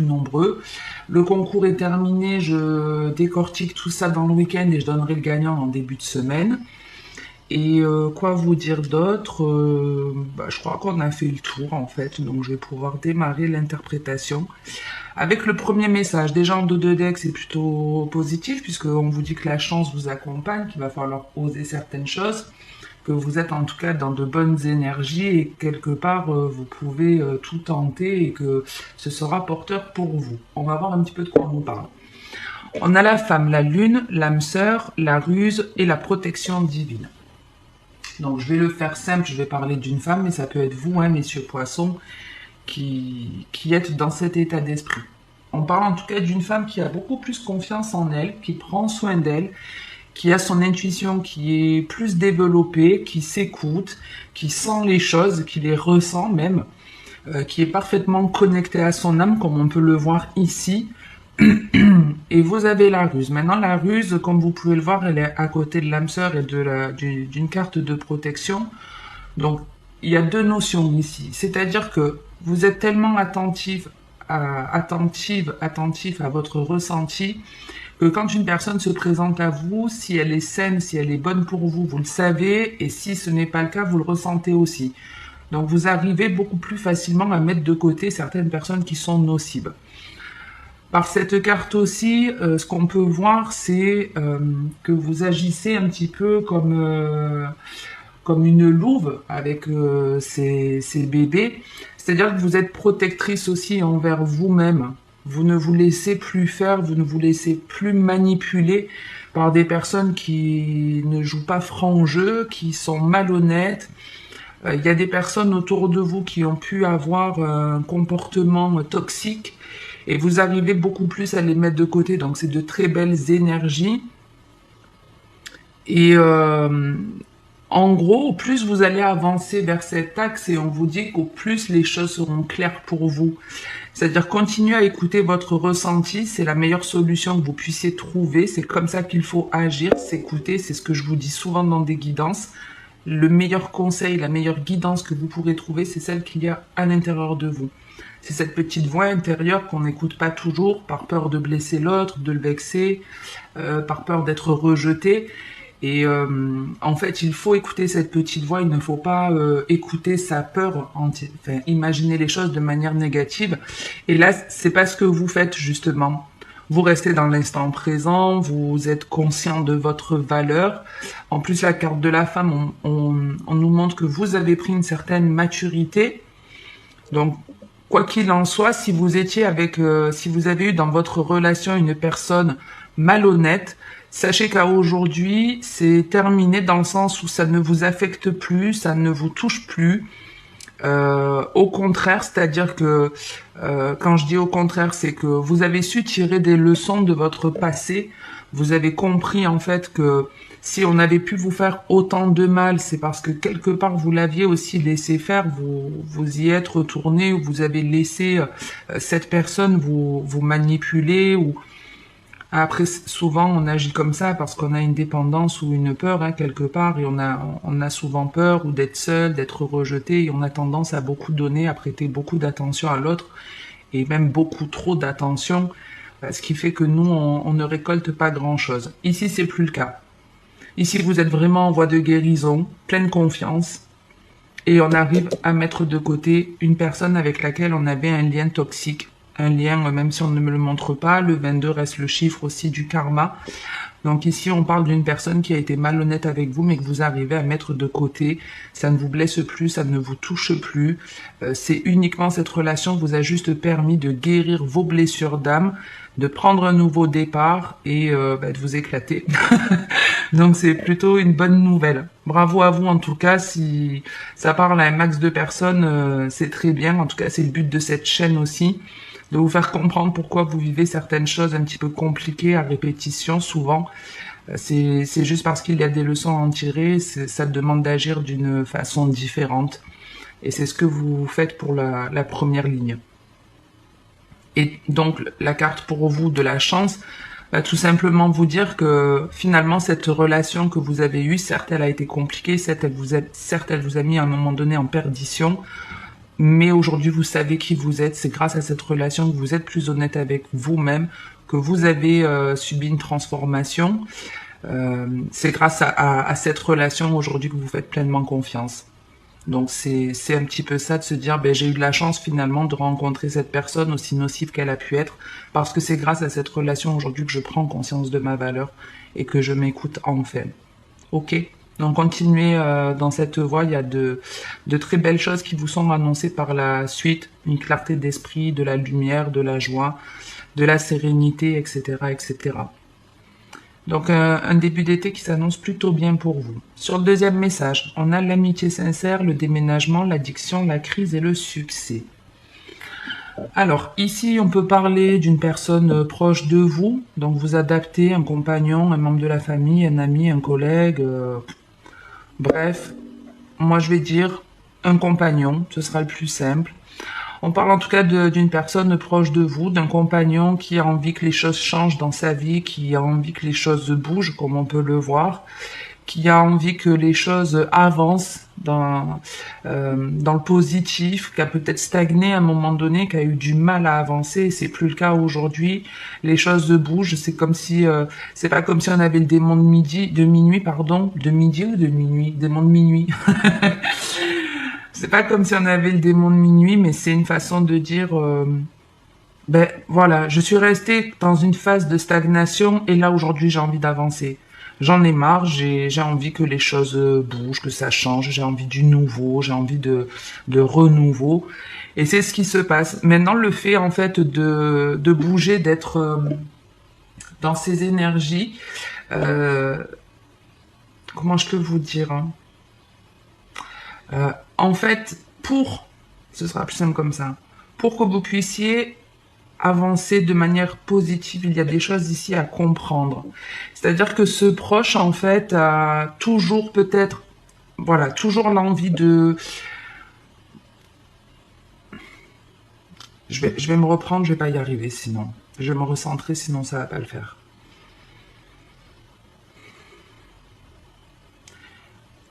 plus nombreux. Le concours est terminé, je décortique tout ça dans le week-end et je donnerai le gagnant en début de semaine. Et quoi vous dire d'autre? Je crois qu'on a fait le tour en fait, donc je vais pouvoir démarrer l'interprétation. Avec le premier message, déjà en 2 decks, c'est plutôt positif, puisqu'on vous dit que la chance vous accompagne, qu'il va falloir oser certaines choses, que vous êtes en tout cas dans de bonnes énergies et que quelque part vous pouvez tout tenter et que ce sera porteur pour vous. On va voir un petit peu de quoi on nous parle. On a la femme, la lune, l'âme sœur, la ruse et la protection divine. Donc je vais le faire simple, je vais parler d'une femme, mais ça peut être vous, hein, messieurs poissons, qui êtes dans cet état d'esprit. On parle en tout cas d'une femme qui a beaucoup plus confiance en elle, qui prend soin d'elle, qui a son intuition qui est plus développée, qui s'écoute, qui sent les choses, qui les ressent même, qui est parfaitement connectée à son âme, comme on peut le voir ici. Et vous avez la ruse. Maintenant, la ruse, comme vous pouvez le voir, elle est à côté de l'âme sœur et d'une carte de protection. Donc, il y a 2 notions ici. C'est-à-dire que vous êtes tellement attentif à votre ressenti que quand une personne se présente à vous, si elle est saine, si elle est bonne pour vous, vous le savez, et si ce n'est pas le cas, vous le ressentez aussi. Donc, vous arrivez beaucoup plus facilement à mettre de côté certaines personnes qui sont nocives. Par cette carte aussi, ce qu'on peut voir, c'est que vous agissez un petit peu comme une louve avec ses bébés. C'est-à-dire que vous êtes protectrice aussi envers vous-même. Vous ne vous laissez plus faire, vous ne vous laissez plus manipuler par des personnes qui ne jouent pas franc jeu, qui sont malhonnêtes. Il y a des personnes autour de vous qui ont pu avoir un comportement toxique et vous arrivez beaucoup plus à les mettre de côté. Donc c'est de très belles énergies. Et en gros, au plus vous allez avancer vers cet axe et on vous dit qu'au plus les choses seront claires pour vous. C'est-à-dire continuer à écouter votre ressenti, c'est la meilleure solution que vous puissiez trouver. C'est comme ça qu'il faut agir, s'écouter, c'est ce que je vous dis souvent dans des guidances. Le meilleur conseil, la meilleure guidance que vous pourrez trouver, c'est celle qu'il y a à l'intérieur de vous. C'est cette petite voix intérieure qu'on n'écoute pas toujours par peur de blesser l'autre, de le vexer, par peur d'être rejeté. Et en fait, il faut écouter cette petite voix, il ne faut pas écouter sa peur, imaginer les choses de manière négative. Et là, c'est pas ce que vous faites justement. Vous restez dans l'instant présent, vous êtes conscient de votre valeur. En plus, la carte de la femme, on nous montre que vous avez pris une certaine maturité. Donc, quoi qu'il en soit, si vous avez eu dans votre relation une personne malhonnête, sachez qu'à aujourd'hui, c'est terminé dans le sens où ça ne vous affecte plus, ça ne vous touche plus. Au contraire, c'est-à-dire que quand je dis au contraire, c'est que vous avez su tirer des leçons de votre passé. Vous avez compris en fait que si on avait pu vous faire autant de mal, c'est parce que quelque part vous l'aviez aussi laissé faire, vous y êtes retourné, ou vous avez laissé cette personne vous manipuler, ou après souvent on agit comme ça parce qu'on a une dépendance ou une peur quelque part, et on a souvent peur ou d'être seul, d'être rejeté, et on a tendance à beaucoup donner, à prêter beaucoup d'attention à l'autre, et même beaucoup trop d'attention, ce qui fait que nous on ne récolte pas grand chose. Ici c'est plus le cas. Ici vous êtes vraiment en voie de guérison, pleine confiance, et on arrive à mettre de côté une personne avec laquelle on avait un lien toxique. Un lien, même si on ne me le montre pas, le 22 reste le chiffre aussi du karma. Donc ici, on parle d'une personne qui a été malhonnête avec vous, mais que vous arrivez à mettre de côté. Ça ne vous blesse plus, ça ne vous touche plus. C'est uniquement cette relation qui vous a juste permis de guérir vos blessures d'âme, de prendre un nouveau départ et de vous éclater. Donc c'est plutôt une bonne nouvelle. Bravo à vous en tout cas. Si ça parle à un max de personnes, c'est très bien. En tout cas, c'est le but de cette chaîne aussi, de vous faire comprendre pourquoi vous vivez certaines choses un petit peu compliquées à répétition souvent. C'est juste parce qu'il y a des leçons à en tirer, ça demande d'agir d'une façon différente. Et c'est ce que vous faites pour la première ligne. Et donc la carte pour vous de la chance va tout simplement vous dire que finalement cette relation que vous avez eue, certes elle a été compliquée, certes elle vous a mis à un moment donné en perdition. mais aujourd'hui vous savez qui vous êtes. C'est grâce à cette relation que vous êtes plus honnête avec vous-même, que vous avez subi une transformation. C'est grâce à cette relation aujourd'hui que vous faites pleinement confiance. Donc c'est un petit peu ça, de se dire j'ai eu de la chance finalement de rencontrer cette personne, aussi nocive qu'elle a pu être, parce que c'est grâce à cette relation aujourd'hui que je prends conscience de ma valeur et que je m'écoute enfin. Ok, donc continuez dans cette voie. Il y a de très belles choses qui vous sont annoncées par la suite, une clarté d'esprit, de la lumière, de la joie, de la sérénité, etc., etc. Donc un début d'été qui s'annonce plutôt bien pour vous. Sur le deuxième message, on a l'amitié sincère, le déménagement, l'addiction, la crise et le succès. Alors ici, on peut parler d'une personne proche de vous, donc vous adaptez un compagnon, un membre de la famille, un ami, un collègue, bref, moi je vais dire un compagnon, ce sera le plus simple. On parle en tout cas d'une personne proche de vous, d'un compagnon qui a envie que les choses changent dans sa vie, qui a envie que les choses bougent, comme on peut le voir, qui a envie que les choses avancent dans le positif, qui a peut-être stagné à un moment donné, qui a eu du mal à avancer, et c'est plus le cas aujourd'hui. Les choses bougent, c'est comme si c'est pas comme si on avait le démon de minuit, de midi ou de minuit, démon de minuit. C'est pas comme si on avait le démon de minuit, mais c'est une façon de dire, voilà, je suis restée dans une phase de stagnation et là aujourd'hui j'ai envie d'avancer. J'en ai marre, j'ai envie que les choses bougent, que ça change, j'ai envie du nouveau, j'ai envie de renouveau. Et c'est ce qui se passe. Maintenant, le fait en fait de bouger, d'être dans ces énergies, comment je peux vous dire, hein, en fait, ce sera plus simple comme ça, pour que vous puissiez avancer de manière positive, il y a des choses ici à comprendre. C'est-à-dire que ce proche, en fait, a toujours peut-être, voilà, toujours l'envie de... Je vais me reprendre, je vais pas y arriver sinon. Je vais me recentrer, sinon ça va pas le faire.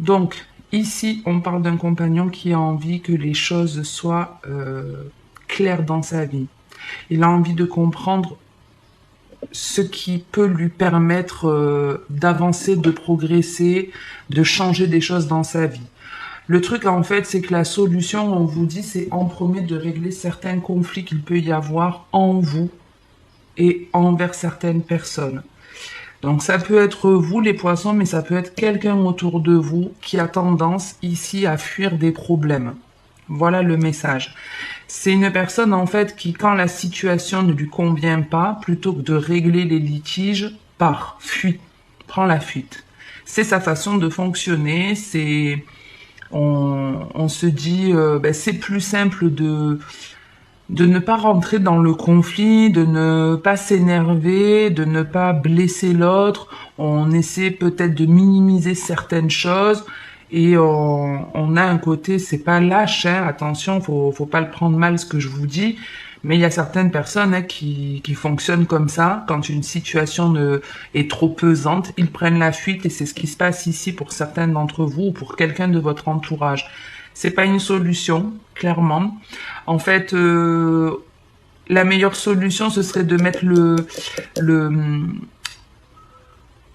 Donc, ici, on parle d'un compagnon qui a envie que les choses soient claires dans sa vie. Il a envie de comprendre ce qui peut lui permettre d'avancer, de progresser, de changer des choses dans sa vie. Le truc, en fait, c'est que la solution, on vous dit, c'est en premier de régler certains conflits qu'il peut y avoir en vous et envers certaines personnes. Donc ça peut être vous les poissons, mais ça peut être quelqu'un autour de vous qui a tendance ici à fuir des problèmes. Voilà le message. C'est une personne en fait qui, quand la situation ne lui convient pas, plutôt que de régler les litiges, fuit, prend la fuite. C'est sa façon de fonctionner, on se dit, c'est plus simple de ne pas rentrer dans le conflit, de ne pas s'énerver, de ne pas blesser l'autre. On essaie peut-être de minimiser certaines choses et on a un côté, c'est pas lâche, hein, attention, faut pas le prendre mal ce que je vous dis, mais il y a certaines personnes qui fonctionnent comme ça. Quand une situation est trop pesante, ils prennent la fuite et c'est ce qui se passe ici pour certains d'entre vous ou pour quelqu'un de votre entourage. C'est pas une solution, clairement. En fait, la meilleure solution, ce serait de mettre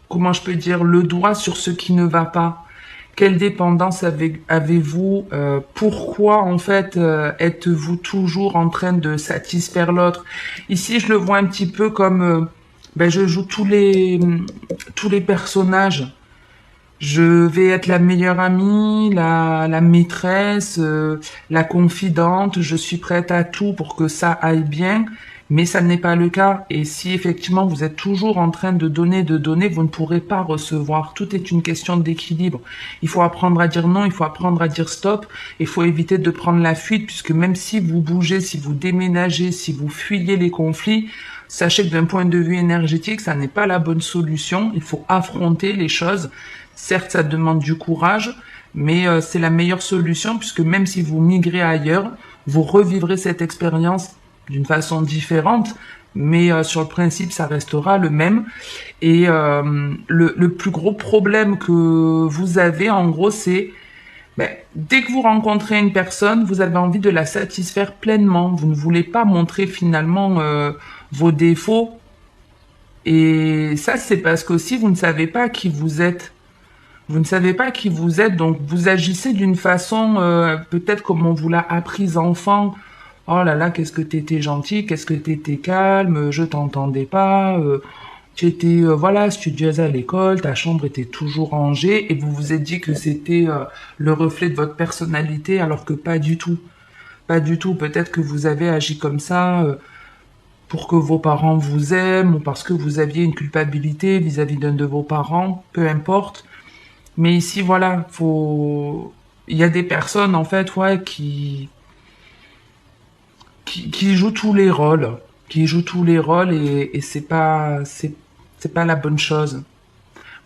comment je peux dire, le doigt sur ce qui ne va pas. Quelle dépendance avez-vous? Pourquoi, en fait, êtes-vous toujours en train de satisfaire l'autre? Ici, je le vois un petit peu comme, je joue tous les personnages. Je vais être la meilleure amie, la maîtresse, la confidente, je suis prête à tout pour que ça aille bien, mais ça n'est pas le cas. Et si effectivement vous êtes toujours en train de donner, vous ne pourrez pas recevoir. Tout est une question d'équilibre. Il faut apprendre à dire non, il faut apprendre à dire stop, il faut éviter de prendre la fuite, puisque même si vous bougez, si vous déménagez, si vous fuyez les conflits, sachez que d'un point de vue énergétique, ça n'est pas la bonne solution. Il faut affronter les choses. Certes, ça demande du courage, mais c'est la meilleure solution puisque même si vous migrez ailleurs, vous revivrez cette expérience d'une façon différente, mais sur le principe, ça restera le même. Et le plus gros problème que vous avez, en gros, c'est Ben, dès que vous rencontrez une personne, vous avez envie de la satisfaire pleinement. Vous ne voulez pas montrer finalement vos défauts. Et ça, c'est parce qu'aussi, vous ne savez pas qui vous êtes. Vous ne savez pas qui vous êtes, donc vous agissez d'une façon, peut-être comme on vous l'a appris enfant. Oh là là, qu'est-ce que t'étais gentil, qu'est-ce que t'étais calme, je t'entendais pas. Tu étais, voilà, studieuse à l'école, ta chambre était toujours rangée, et vous vous êtes dit que c'était le reflet de votre personnalité, alors que pas du tout. Pas du tout. Peut-être que vous avez agi comme ça pour que vos parents vous aiment, ou parce que vous aviez une culpabilité vis-à-vis d'un de vos parents, peu importe. Mais ici, voilà, il y a des personnes, en fait, ouais, qui jouent tous les rôles. Qui jouent tous les rôles et c'est pas la bonne chose.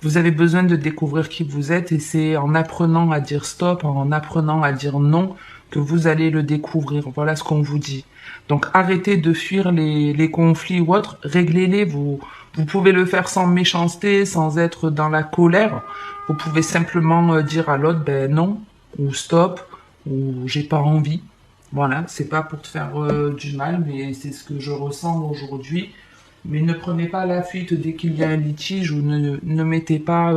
Vous avez besoin de découvrir qui vous êtes et c'est en apprenant à dire stop, en apprenant à dire non, que vous allez le découvrir. Voilà ce qu'on vous dit. Donc arrêtez de fuir les conflits ou autres, réglez-les. Vous pouvez le faire sans méchanceté, sans être dans la colère. Vous pouvez simplement dire à l'autre, ben non, ou stop, ou j'ai pas envie. Voilà, c'est pas pour te faire du mal, mais c'est ce que je ressens aujourd'hui. Mais ne prenez pas la fuite dès qu'il y a un litige ou ne mettez pas,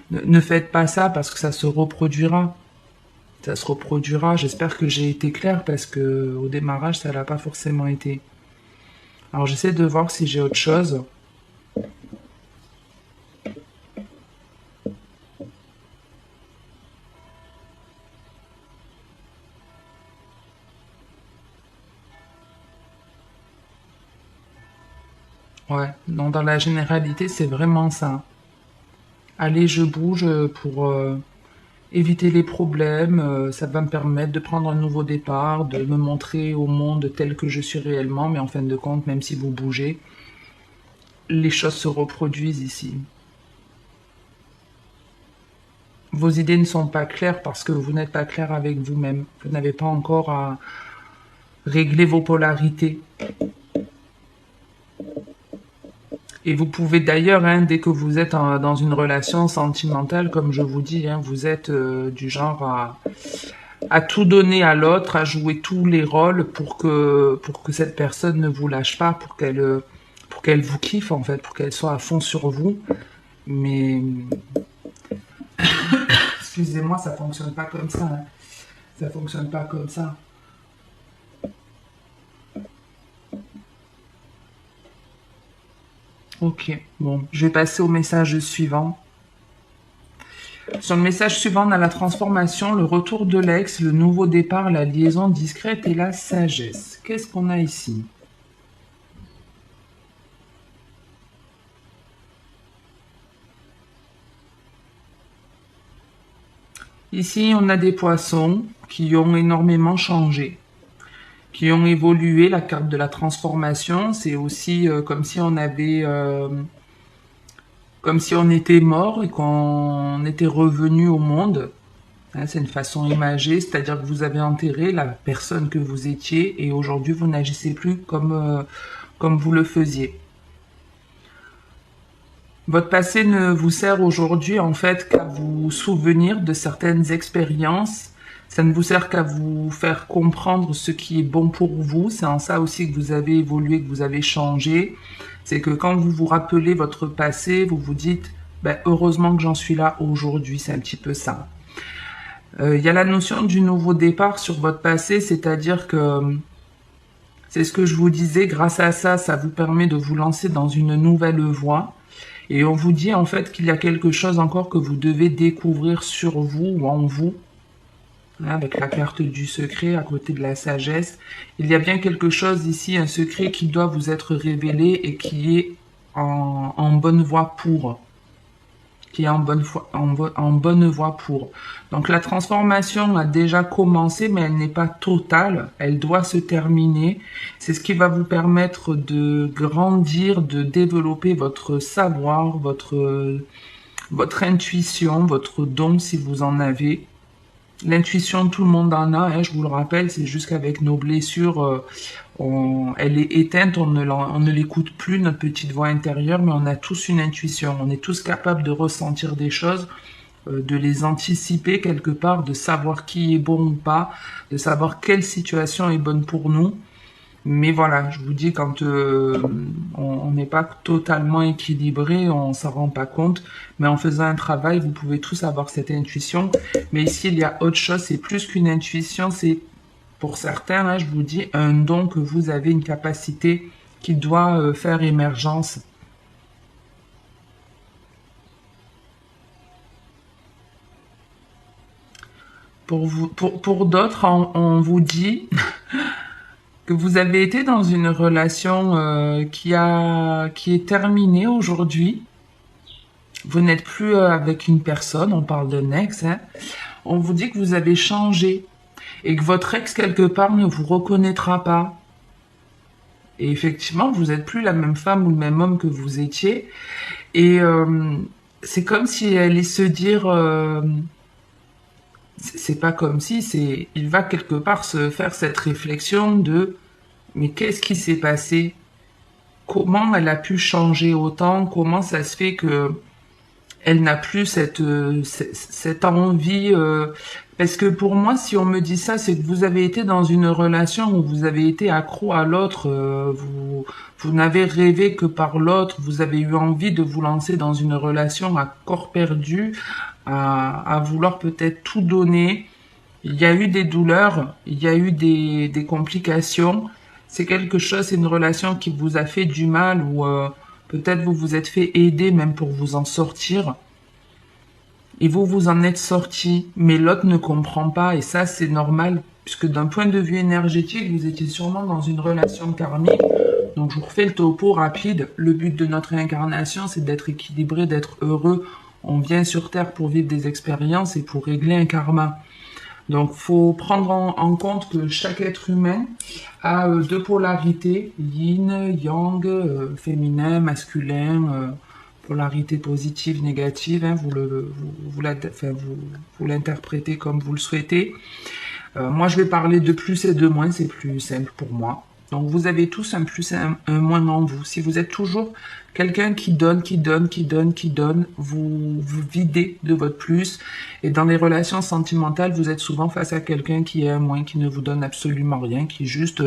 ne faites pas ça parce que ça se reproduira. Ça se reproduira. J'espère que j'ai été claire parce que au démarrage ça l'a pas forcément été. Alors j'essaie de voir si j'ai autre chose. Ouais, non, dans la généralité, c'est vraiment ça. Allez, je bouge pour éviter les problèmes. Ça va me permettre de prendre un nouveau départ, de me montrer au monde tel que je suis réellement. Mais en fin de compte, même si vous bougez, les choses se reproduisent ici. Vos idées ne sont pas claires parce que vous n'êtes pas clair avec vous-même. Vous n'avez pas encore à régler vos polarités. Et vous pouvez d'ailleurs, hein, dès que vous êtes dans une relation sentimentale, comme je vous dis, hein, vous êtes du genre à tout donner à l'autre, à jouer tous les rôles pour que cette personne ne vous lâche pas, pour qu'elle vous kiffe en fait, pour qu'elle soit à fond sur vous. Mais excusez-moi, ça fonctionne pas comme ça. Hein. Ça fonctionne pas comme ça. Ok, bon, je vais passer au message suivant. Sur le message suivant, on a la transformation, le retour de l'ex, le nouveau départ, la liaison discrète et la sagesse. Qu'est-ce qu'on a ici? Ici, on a des poissons qui ont énormément changé, qui ont évolué. La carte de la transformation, c'est aussi comme si on avait... comme si on était mort et qu'on était revenu au monde. Hein, c'est une façon imagée, c'est-à-dire que vous avez enterré la personne que vous étiez et aujourd'hui vous n'agissez plus comme vous le faisiez. Votre passé ne vous sert aujourd'hui en fait qu'à vous souvenir de certaines expériences. Ça ne vous sert qu'à vous faire comprendre ce qui est bon pour vous. C'est en ça aussi que vous avez évolué, que vous avez changé. C'est que quand vous vous rappelez votre passé, vous vous dites ben, heureusement que j'en suis là aujourd'hui. C'est un petit peu ça. Il y a la notion du nouveau départ sur votre passé, c'est-à-dire que c'est ce que je vous disais, grâce à ça, ça vous permet de vous lancer dans une nouvelle voie. Et on vous dit en fait qu'il y a quelque chose encore que vous devez découvrir sur vous ou en vous, hein, avec la carte du secret à côté de la sagesse. Il y a bien quelque chose ici, un secret qui doit vous être révélé et qui est en bonne voie pour. Qui est en bonne voie pour. Donc la transformation a déjà commencé, mais elle n'est pas totale. Elle doit se terminer. C'est ce qui va vous permettre de grandir, de développer votre savoir, votre intuition, votre don si vous en avez. L'intuition, tout le monde en a, hein, je vous le rappelle, c'est juste qu'avec nos blessures, elle est éteinte, on ne l'écoute plus, notre petite voix intérieure, mais on a tous une intuition, on est tous capables de ressentir des choses de les anticiper quelque part, de savoir qui est bon ou pas, de savoir quelle situation est bonne pour nous. Mais voilà, je vous dis, quand on n'est pas totalement équilibré, on s'en rend pas compte. Mais en faisant un travail, vous pouvez tous avoir cette intuition. Mais ici, il y a autre chose, c'est plus qu'une intuition, c'est pour certains, là, je vous dis, un don que vous avez, une capacité qui doit faire émergence. Pour d'autres, on vous dit que vous avez été dans une relation qui est terminée aujourd'hui. Vous n'êtes plus avec une personne, on parle d'un ex, hein. On vous dit que vous avez changé et que votre ex, quelque part, ne vous reconnaîtra pas. Et effectivement, vous n'êtes plus la même femme ou le même homme que vous étiez. Et c'est comme si elle allait se dire... c'est pas comme si, il va quelque part se faire cette réflexion de mais qu'est-ce qui s'est passé? Comment elle a pu changer autant? Comment ça se fait que elle n'a plus cette envie parce que pour moi, si on me dit ça, c'est que vous avez été dans une relation où vous avez été accro à l'autre, vous n'avez rêvé que par l'autre, vous avez eu envie de vous lancer dans une relation à corps perdu, à vouloir peut-être tout donner. Il y a eu des douleurs, il y a eu des complications. C'est quelque chose, c'est une relation qui vous a fait du mal ou peut-être vous vous êtes fait aider même pour vous en sortir. Et vous vous en êtes sorti, mais l'autre ne comprend pas et ça c'est normal puisque d'un point de vue énergétique, vous étiez sûrement dans une relation karmique. Donc je vous refais le topo rapide. Le but de notre réincarnation, c'est d'être équilibré, d'être heureux. On vient sur Terre pour vivre des expériences et pour régler un karma. Donc, faut prendre en compte que chaque être humain a deux polarités, yin, yang, féminin, masculin, polarité positive, négative. Hein, vous l'interprétez comme vous le souhaitez. Moi, je vais parler de plus et de moins, c'est plus simple pour moi. Donc, vous avez tous un plus et un moins en vous. Si vous êtes toujours quelqu'un qui donne, vous vous videz de votre plus. Et dans les relations sentimentales, vous êtes souvent face à quelqu'un qui est un moins, qui ne vous donne absolument rien, qui juste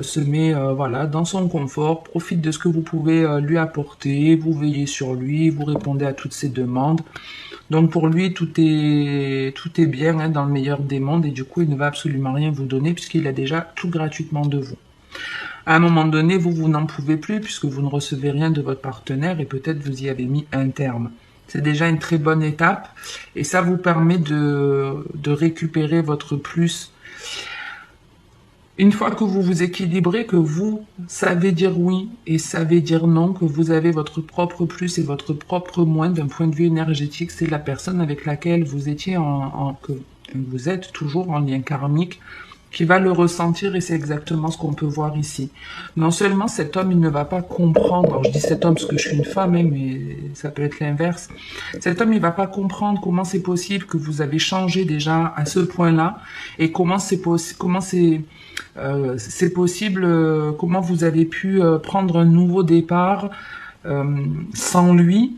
se met voilà, dans son confort, profite de ce que vous pouvez lui apporter, vous veillez sur lui, vous répondez à toutes ses demandes. Donc pour lui, tout est bien hein, dans le meilleur des mondes et du coup, il ne va absolument rien vous donner puisqu'il a déjà tout gratuitement de vous. À un moment donné, vous n'en pouvez plus puisque vous ne recevez rien de votre partenaire et peut-être vous y avez mis un terme. C'est déjà une très bonne étape et ça vous permet de récupérer votre plus. Une fois que vous vous équilibrez, que vous savez dire oui et savez dire non, que vous avez votre propre plus et votre propre moins d'un point de vue énergétique, c'est la personne avec laquelle vous étiez que vous êtes toujours en lien karmique qui va le ressentir et c'est exactement ce qu'on peut voir ici. Non seulement cet homme, il ne va pas comprendre, alors je dis cet homme parce que je suis une femme, hein, mais ça peut être l'inverse, cet homme, il va pas comprendre comment c'est possible que vous avez changé déjà à ce point-là et comment c'est possible, comment vous avez pu prendre un nouveau départ sans lui.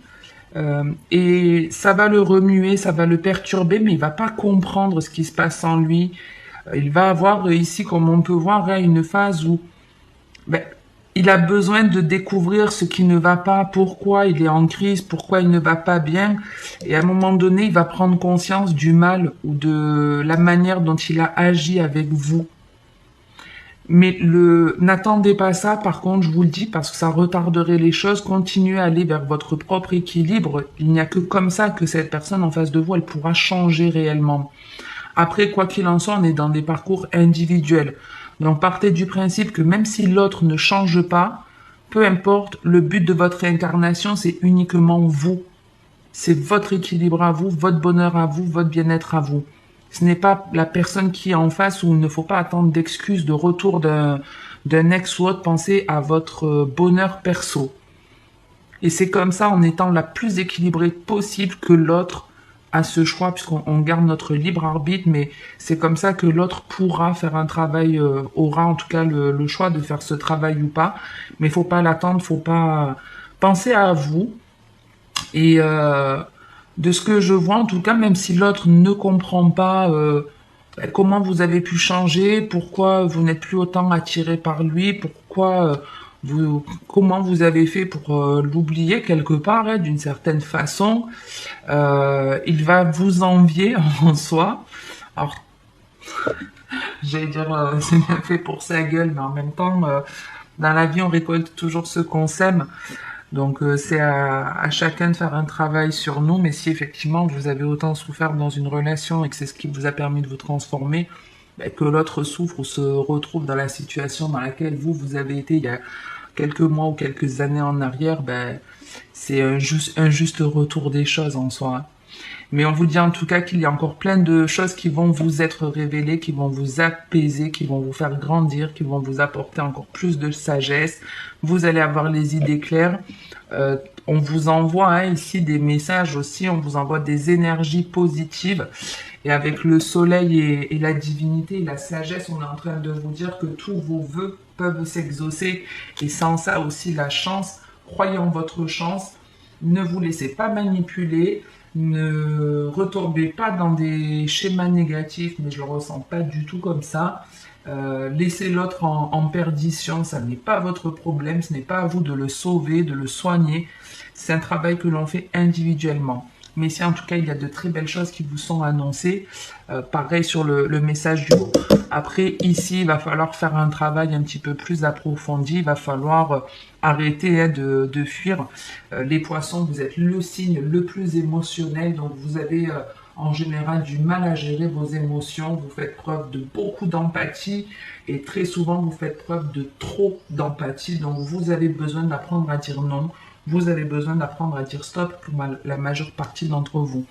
Et ça va le remuer, ça va le perturber, mais il va pas comprendre ce qui se passe sans lui. Il va avoir ici, comme on peut voir, une phase où il a besoin de découvrir ce qui ne va pas, pourquoi il est en crise, pourquoi il ne va pas bien. Et à un moment donné, il va prendre conscience du mal ou de la manière dont il a agi avec vous. Mais n'attendez pas ça, par contre, je vous le dis, parce que ça retarderait les choses. Continuez à aller vers votre propre équilibre. Il n'y a que comme ça que cette personne en face de vous, elle pourra changer réellement. Après, quoi qu'il en soit, on est dans des parcours individuels. Donc, partez du principe que même si l'autre ne change pas, peu importe, le but de votre réincarnation, c'est uniquement vous. C'est votre équilibre à vous, votre bonheur à vous, votre bien-être à vous. Ce n'est pas la personne qui est en face où il ne faut pas attendre d'excuses de retour d'un ex ou autre. Pensez à votre bonheur perso. Et c'est comme ça, en étant la plus équilibrée possible, que l'autre à ce choix, puisqu'on garde notre libre arbitre, mais c'est comme ça que l'autre pourra faire un travail, aura en tout cas le choix de faire ce travail ou pas, mais faut pas l'attendre, faut pas penser à vous et De ce que je vois, en tout cas, même si l'autre ne comprend pas comment vous avez pu changer, pourquoi vous n'êtes plus autant attiré par lui, pourquoi comment vous avez fait pour l'oublier quelque part, hein, d'une certaine façon, il va vous envier en soi. Alors, j'allais dire, c'est bien fait pour sa gueule, mais en même temps, dans la vie, on récolte toujours ce qu'on sème. Donc c'est à chacun de faire un travail sur nous, mais si effectivement vous avez autant souffert dans une relation et que c'est ce qui vous a permis de vous transformer, ben, que l'autre souffre ou se retrouve dans la situation dans laquelle vous avez été il y a quelques mois ou quelques années en arrière, ben, c'est un juste retour des choses en soi, hein. Mais on vous dit en tout cas qu'il y a encore plein de choses qui vont vous être révélées, qui vont vous apaiser, qui vont vous faire grandir, qui vont vous apporter encore plus de sagesse. Vous allez avoir les idées claires. On vous envoie ici des messages aussi, on vous envoie des énergies positives. Et avec le soleil et la divinité et la sagesse, on est en train de vous dire que tous vos vœux peuvent s'exaucer. Et sans ça aussi la chance, croyez en votre chance, ne vous laissez pas manipuler. Ne retombez pas dans des schémas négatifs, mais je le ressens pas du tout comme ça. Laissez l'autre en perdition, ça n'est pas votre problème, ce n'est pas à vous de le sauver, de le soigner. C'est un travail que l'on fait individuellement. Mais si en tout cas il y a de très belles choses qui vous sont annoncées, pareil sur le message du haut. Après ici il va falloir faire un travail un petit peu plus approfondi, il va falloir arrêter de fuir. Les poissons, vous êtes le signe le plus émotionnel, donc vous avez en général du mal à gérer vos émotions, vous faites preuve de beaucoup d'empathie et très souvent vous faites preuve de trop d'empathie, donc vous avez besoin d'apprendre à dire non. Vous avez besoin d'apprendre à dire stop pour la majeure partie d'entre vous.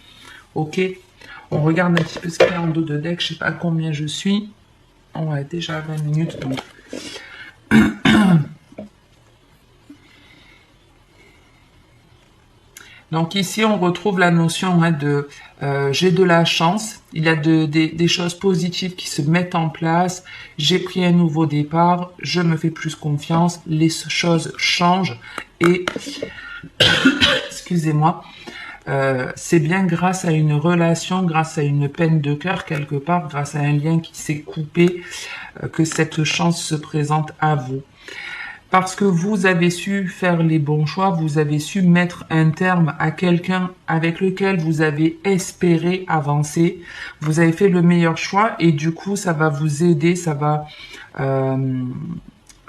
Ok, on regarde un petit peu ce qu'il y a en dos de deck. Je sais pas combien je suis. On est déjà à 20 minutes. Donc ici, on retrouve la notion de j'ai de la chance. Il y a des choses positives qui se mettent en place. J'ai pris un nouveau départ. Je me fais plus confiance. Les choses changent. Et, excusez-moi, c'est bien grâce à une relation, grâce à une peine de cœur quelque part, grâce à un lien qui s'est coupé, que cette chance se présente à vous. Parce que vous avez su faire les bons choix, vous avez su mettre un terme à quelqu'un avec lequel vous avez espéré avancer, vous avez fait le meilleur choix et du coup ça va vous aider, ça va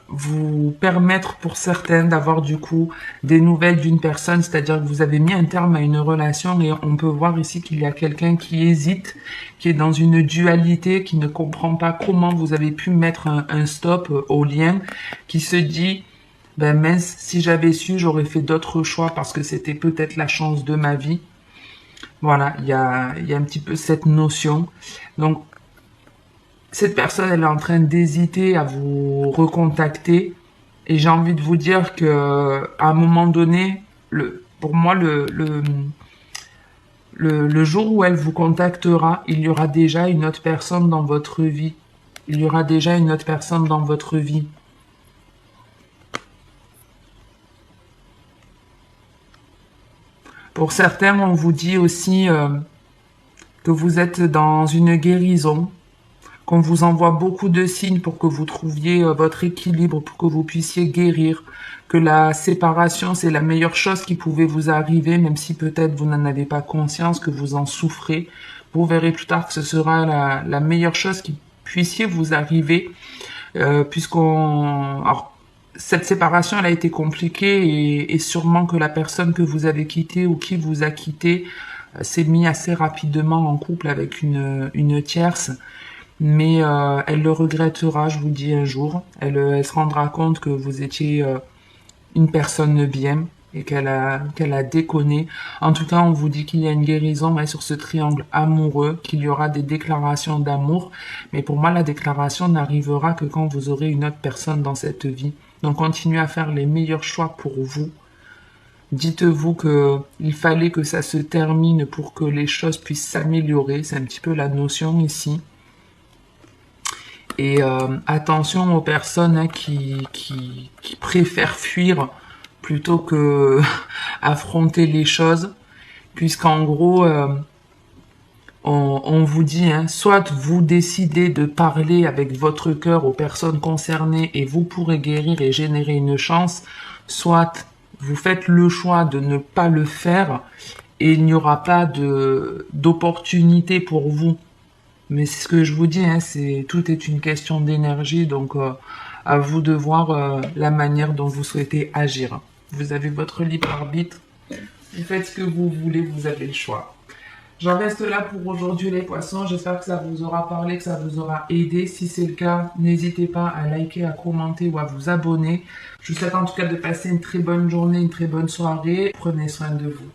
vous permettre pour certains d'avoir du coup des nouvelles d'une personne, c'est-à-dire que vous avez mis un terme à une relation et on peut voir ici qu'il y a quelqu'un qui hésite, qui est dans une dualité, qui ne comprend pas comment vous avez pu mettre un stop au lien, qui se dit ben mince, si j'avais su, j'aurais fait d'autres choix parce que c'était peut-être la chance de ma vie. Voilà, il y a un petit peu cette notion. Donc cette personne, elle est en train d'hésiter à vous recontacter. Et j'ai envie de vous dire que à un moment donné, pour moi, le jour où elle vous contactera, il y aura déjà une autre personne dans votre vie. Il y aura déjà une autre personne dans votre vie. Pour certains, on vous dit aussi que vous êtes dans une guérison, qu'on vous envoie beaucoup de signes pour que vous trouviez votre équilibre, pour que vous puissiez guérir, que la séparation, c'est la meilleure chose qui pouvait vous arriver, même si peut-être vous n'en avez pas conscience, que vous en souffrez. Vous verrez plus tard que ce sera la meilleure chose qui puissiez vous arriver, alors, cette séparation, elle a été compliquée et sûrement que la personne que vous avez quittée ou qui vous a quitté s'est mis assez rapidement en couple avec une tierce. Mais elle le regrettera, je vous le dis un jour. Elle se rendra compte que vous étiez une personne bien et qu'elle a déconné. En tout cas, on vous dit qu'il y a une guérison sur ce triangle amoureux, qu'il y aura des déclarations d'amour. Mais pour moi, la déclaration n'arrivera que quand vous aurez une autre personne dans cette vie. Donc, continuez à faire les meilleurs choix pour vous. Dites-vous que il fallait que ça se termine pour que les choses puissent s'améliorer. C'est un petit peu la notion ici. Et attention aux personnes qui préfèrent fuir plutôt que affronter les choses, puisqu'en gros, on vous dit, hein, soit vous décidez de parler avec votre cœur aux personnes concernées et vous pourrez guérir et générer une chance, soit vous faites le choix de ne pas le faire et il n'y aura pas d'opportunité pour vous. Mais c'est ce que je vous dis, hein, tout est une question d'énergie, donc à vous de voir la manière dont vous souhaitez agir. Vous avez votre libre arbitre, vous faites ce que vous voulez, vous avez le choix. J'en reste là pour aujourd'hui les poissons, j'espère que ça vous aura parlé, que ça vous aura aidé. Si c'est le cas, n'hésitez pas à liker, à commenter ou à vous abonner. Je vous souhaite en tout cas de passer une très bonne journée, une très bonne soirée. Prenez soin de vous.